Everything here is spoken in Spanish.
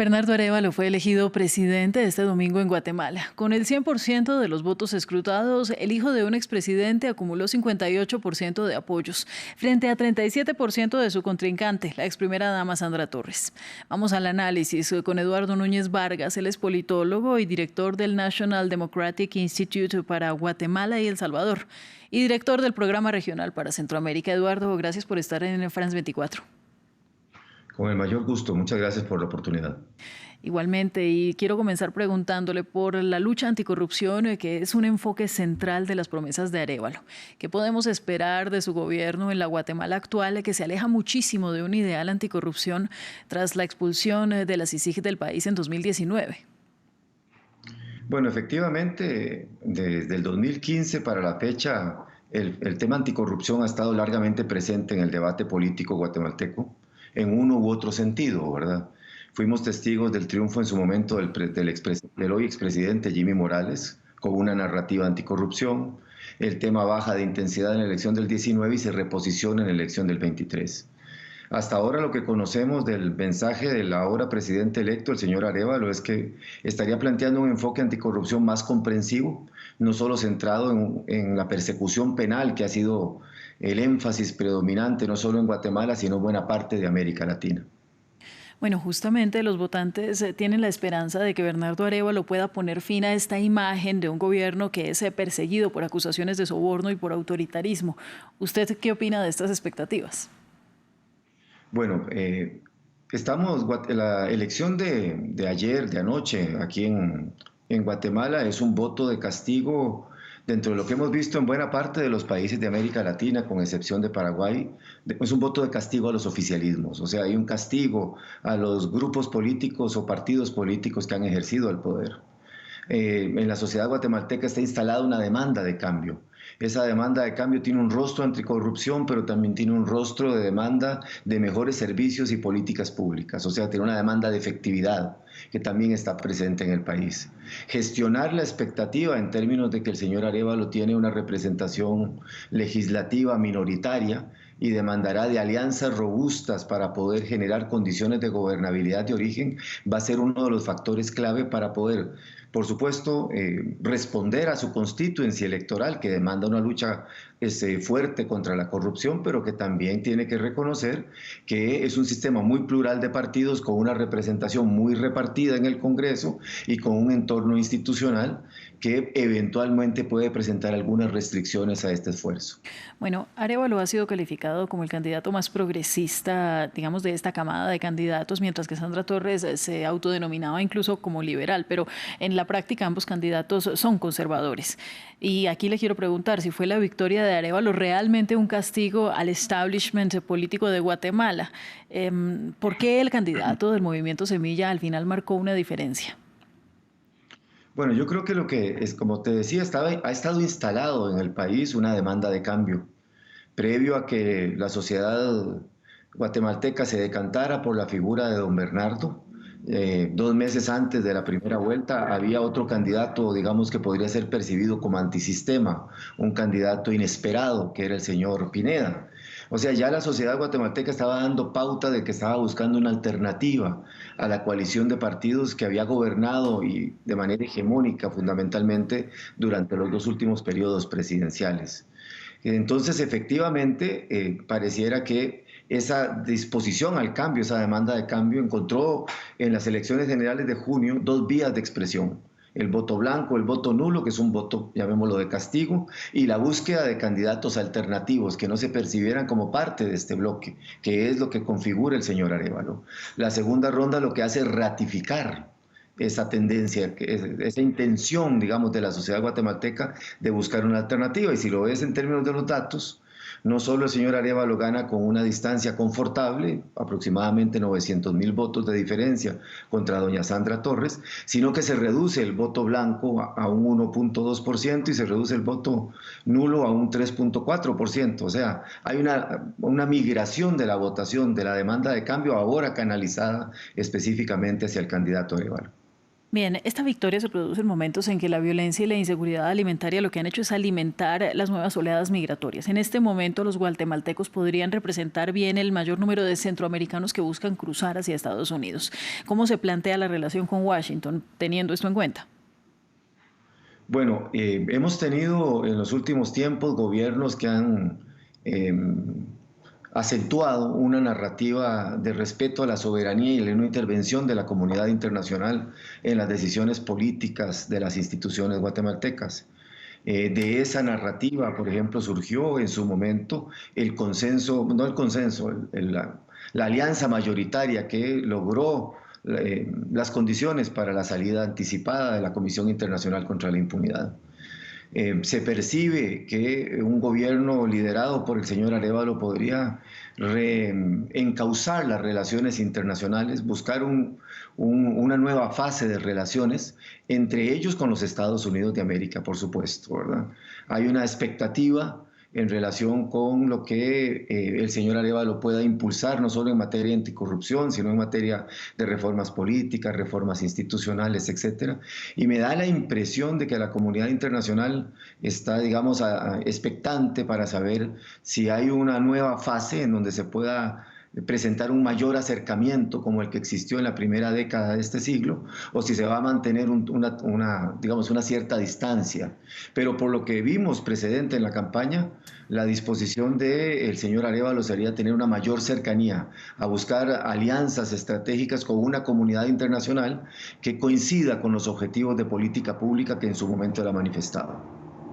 Bernardo Arévalo fue elegido presidente este domingo en Guatemala. Con el 100% de los votos escrutados, el hijo de un expresidente acumuló 58% de apoyos, frente a 37% de su contrincante, la ex primera dama Sandra Torres. Vamos al análisis con Eduardo Núñez Vargas. Él es politólogo y director del National Democratic Institute para Guatemala y El Salvador, y director del programa regional para Centroamérica. Eduardo, gracias por estar en France 24. Con el mayor gusto, muchas gracias por la oportunidad. Igualmente, y quiero comenzar preguntándole por la lucha anticorrupción, que es un enfoque central de las promesas de Arévalo. ¿Qué podemos esperar de su gobierno en la Guatemala actual, que se aleja muchísimo de un ideal anticorrupción tras la expulsión de la CICIG del país en 2019? Bueno, efectivamente, desde el 2015 para la fecha, el tema anticorrupción ha estado largamente presente en el debate político guatemalteco, en uno u otro sentido, ¿verdad? Fuimos testigos del triunfo en su momento del hoy expresidente Jimmy Morales, con una narrativa anticorrupción, el tema baja de intensidad en la elección del 19 y se reposiciona en la elección del 23. Hasta ahora lo que conocemos del mensaje del ahora presidente electo, el señor Arévalo, es que estaría planteando un enfoque anticorrupción más comprensivo, no solo centrado en la persecución penal, que ha sido el énfasis predominante no solo en Guatemala, sino en buena parte de América Latina. Bueno, justamente los votantes tienen la esperanza de que Bernardo Arévalo pueda poner fin a esta imagen de un gobierno que es perseguido por acusaciones de soborno y por autoritarismo. ¿Usted qué opina de estas expectativas? Bueno, la elección de ayer, de anoche, aquí en Guatemala, es un voto de castigo dentro de lo que hemos visto en buena parte de los países de América Latina, con excepción de Paraguay. Es un voto de castigo a los oficialismos, o sea, hay un castigo a los grupos políticos o partidos políticos que han ejercido el poder. En la sociedad guatemalteca está instalada una demanda de cambio. Esa demanda de cambio tiene un rostro anticorrupción, pero también tiene un rostro de demanda de mejores servicios y políticas públicas. O sea, tiene una demanda de efectividad que también está presente en el país. Gestionar la expectativa en términos de que el señor Arévalo tiene una representación legislativa minoritaria y demandará de alianzas robustas para poder generar condiciones de gobernabilidad de origen, va a ser uno de los factores clave para poder, por supuesto, responder a su constituencia electoral, que demanda una lucha fuerte contra la corrupción, pero que también tiene que reconocer que es un sistema muy plural de partidos, con una representación muy repartida en el Congreso y con un entorno institucional que eventualmente puede presentar algunas restricciones a este esfuerzo. Bueno, Arévalo ha sido calificado como el candidato más progresista, digamos, de esta camada de candidatos, mientras que Sandra Torres se autodenominaba incluso como liberal, pero en la práctica ambos candidatos son conservadores. Y aquí le quiero preguntar si fue la victoria de Arévalo realmente un castigo al establishment político de Guatemala. ¿Por qué el candidato del Movimiento Semilla al final marcó una diferencia? Bueno, yo creo que lo que es, como te decía, ha estado instalado en el país una demanda de cambio, previo a que la sociedad guatemalteca se decantara por la figura de don Bernardo. 2 meses antes de la primera vuelta había otro candidato, digamos, que podría ser percibido como antisistema, un candidato inesperado, que era el señor Pineda. O sea, ya la sociedad guatemalteca estaba dando pauta de que estaba buscando una alternativa a la coalición de partidos que había gobernado y de manera hegemónica fundamentalmente durante los 2 últimos periodos presidenciales. Entonces, efectivamente, pareciera que esa disposición al cambio, esa demanda de cambio, encontró en las elecciones generales de junio 2 vías de expresión: el voto blanco, el voto nulo, que es un voto, llamémoslo, de castigo, y la búsqueda de candidatos alternativos que no se percibieran como parte de este bloque, que es lo que configura el señor Arévalo. La segunda ronda lo que hace es ratificar esa tendencia, esa intención, digamos, de la sociedad guatemalteca de buscar una alternativa. Y si lo ves en términos de los datos, no solo el señor Arévalo gana con una distancia confortable, aproximadamente 900.000 votos de diferencia contra doña Sandra Torres, sino que se reduce el voto blanco a un 1.2% y se reduce el voto nulo a un 3.4%. O sea, hay una migración de la votación, de la demanda de cambio, ahora canalizada específicamente hacia el candidato Arévalo. Bien, esta victoria se produce en momentos en que la violencia y la inseguridad alimentaria lo que han hecho es alimentar las nuevas oleadas migratorias. En este momento, los guatemaltecos podrían representar bien el mayor número de centroamericanos que buscan cruzar hacia Estados Unidos. ¿Cómo se plantea la relación con Washington teniendo esto en cuenta? Bueno, hemos tenido en los últimos tiempos gobiernos que han eh, acentuado una narrativa de respeto a la soberanía y la no intervención de la comunidad internacional en las decisiones políticas de las instituciones guatemaltecas. De esa narrativa, por ejemplo, surgió en su momento el consenso, no el consenso, la alianza mayoritaria que logró las condiciones para la salida anticipada de la Comisión Internacional contra la Impunidad. Se percibe que un gobierno liderado por el señor Arévalo podría reencauzar las relaciones internacionales, buscar una nueva fase de relaciones, entre ellos con los Estados Unidos de América, por supuesto, ¿verdad? Hay una expectativa en relación con lo que el señor Arévalo pueda impulsar, no solo en materia de anticorrupción, sino en materia de reformas políticas, reformas institucionales, etcétera. Y me da la impresión de que la comunidad internacional está, digamos, expectante para saber si hay una nueva fase en donde se pueda presentar un mayor acercamiento como el que existió en la primera década de este siglo, o si se va a mantener digamos, una cierta distancia. Pero por lo que vimos precedente en la campaña, la disposición del señor Arévalo sería tener una mayor cercanía, a buscar alianzas estratégicas con una comunidad internacional que coincida con los objetivos de política pública que en su momento la manifestaba.